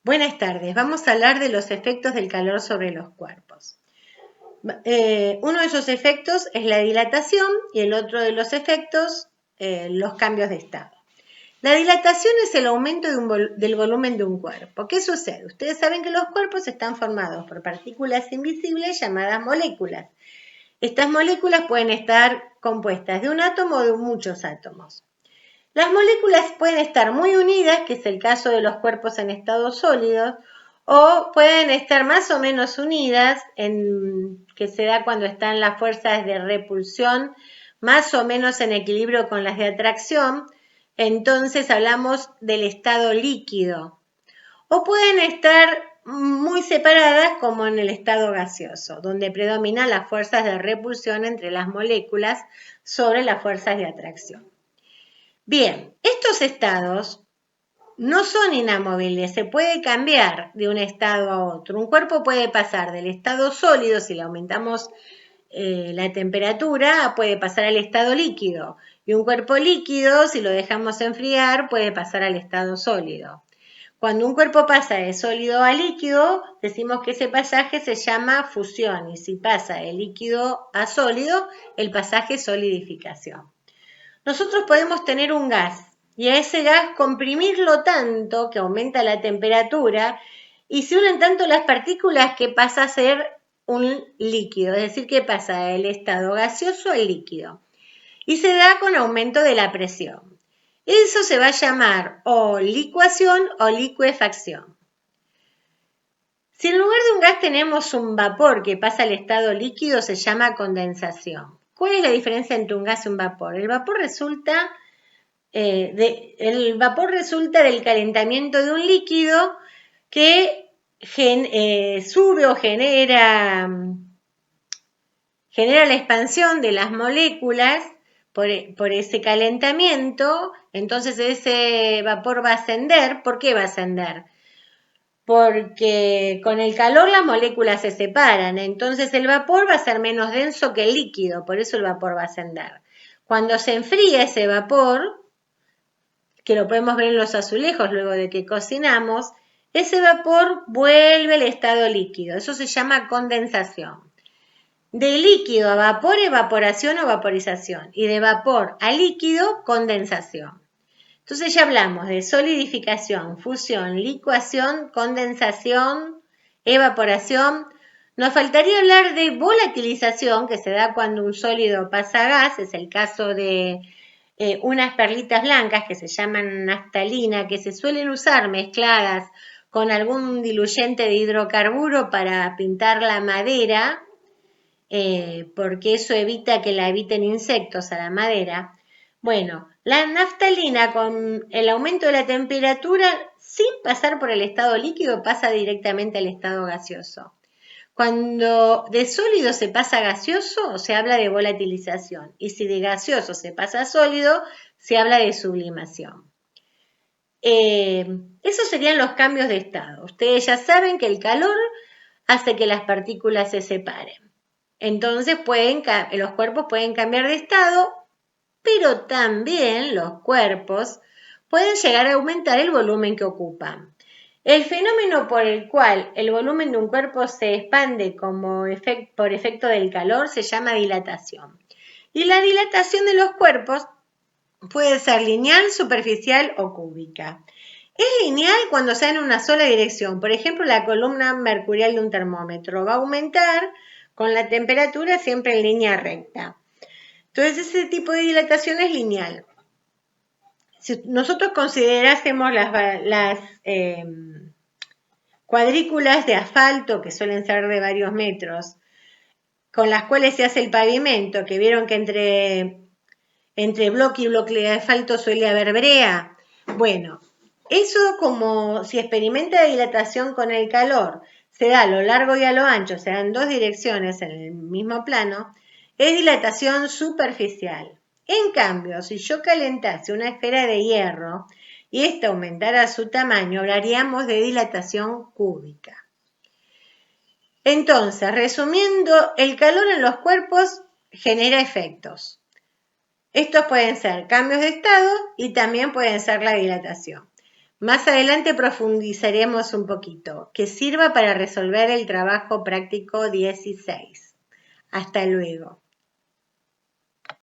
Buenas tardes, vamos a hablar de los efectos del calor sobre los cuerpos. Uno de esos efectos es la dilatación y el otro de los efectos, los cambios de estado. La dilatación es el aumento del volumen de un cuerpo. ¿Qué sucede? Ustedes saben que los cuerpos están formados por partículas invisibles llamadas moléculas. Estas moléculas pueden estar compuestas de un átomo o de muchos átomos. Las moléculas pueden estar muy unidas, que es el caso de los cuerpos en estado sólido, o pueden estar más o menos unidas, que se da cuando están las fuerzas de repulsión más o menos en equilibrio con las de atracción. Entonces hablamos del estado líquido. O pueden estar muy separadas como en el estado gaseoso, donde predominan las fuerzas de repulsión entre las moléculas sobre las fuerzas de atracción. Bien, estos estados no son inamovibles, se puede cambiar de un estado a otro. Un cuerpo puede pasar del estado sólido, si le aumentamos la temperatura, puede pasar al estado líquido. Y un cuerpo líquido, si lo dejamos enfriar, puede pasar al estado sólido. Cuando un cuerpo pasa de sólido a líquido, decimos que ese pasaje se llama fusión. Y si pasa de líquido a sólido, el pasaje es solidificación. Nosotros podemos tener un gas y a ese gas comprimirlo tanto que aumenta la temperatura y se unen tanto las partículas que pasa a ser un líquido, es decir, que pasa del estado gaseoso al líquido. Y se da con aumento de la presión. Eso se va a llamar o licuación o licuefacción. Si en lugar de un gas tenemos un vapor que pasa al estado líquido, se llama condensación. ¿Cuál es la diferencia entre un gas y un vapor? El vapor resulta del calentamiento de un líquido que sube o genera la expansión de las moléculas por ese calentamiento. Entonces ese vapor va a ascender. ¿Por qué va a ascender? Porque con el calor las moléculas se separan, entonces el vapor va a ser menos denso que el líquido, por eso el vapor va a ascender. Cuando se enfría ese vapor, que lo podemos ver en los azulejos luego de que cocinamos, ese vapor vuelve al estado líquido, eso se llama condensación. De líquido a vapor, evaporación o vaporización, y de vapor a líquido, condensación. Entonces ya hablamos de solidificación, fusión, licuación, condensación, evaporación. Nos faltaría hablar de volatilización, que se da cuando un sólido pasa a gas, es el caso de unas perlitas blancas que se llaman naftalina, que se suelen usar mezcladas con algún diluyente de hidrocarburo para pintar la madera, porque eso evita que la eviten insectos a la madera. Bueno, la naftalina con el aumento de la temperatura, sin pasar por el estado líquido, pasa directamente al estado gaseoso. Cuando de sólido se pasa a gaseoso, se habla de volatilización. Y si de gaseoso se pasa a sólido, se habla de sublimación. Esos serían los cambios de estado. Ustedes ya saben que el calor hace que las partículas se separen. Entonces los cuerpos pueden cambiar de estado, pero también los cuerpos pueden llegar a aumentar el volumen que ocupan. El fenómeno por el cual el volumen de un cuerpo se expande por efecto del calor se llama dilatación. Y la dilatación de los cuerpos puede ser lineal, superficial o cúbica. Es lineal cuando se da en una sola dirección. Por ejemplo, la columna mercurial de un termómetro va a aumentar con la temperatura siempre en línea recta. Entonces, ese tipo de dilatación es lineal. Si nosotros considerásemos las cuadrículas de asfalto, que suelen ser de varios metros, con las cuales se hace el pavimento, que vieron que entre bloque y bloque de asfalto suele haber brea. Bueno, eso como si experimenta dilatación con el calor, se da a lo largo y a lo ancho, se dan dos direcciones en el mismo plano, es dilatación superficial. En cambio, si yo calentase una esfera de hierro y ésta aumentara su tamaño, hablaríamos de dilatación cúbica. Entonces, resumiendo, el calor en los cuerpos genera efectos. Estos pueden ser cambios de estado y también pueden ser la dilatación. Más adelante profundizaremos un poquito. Que sirva para resolver el trabajo práctico 16. Hasta luego.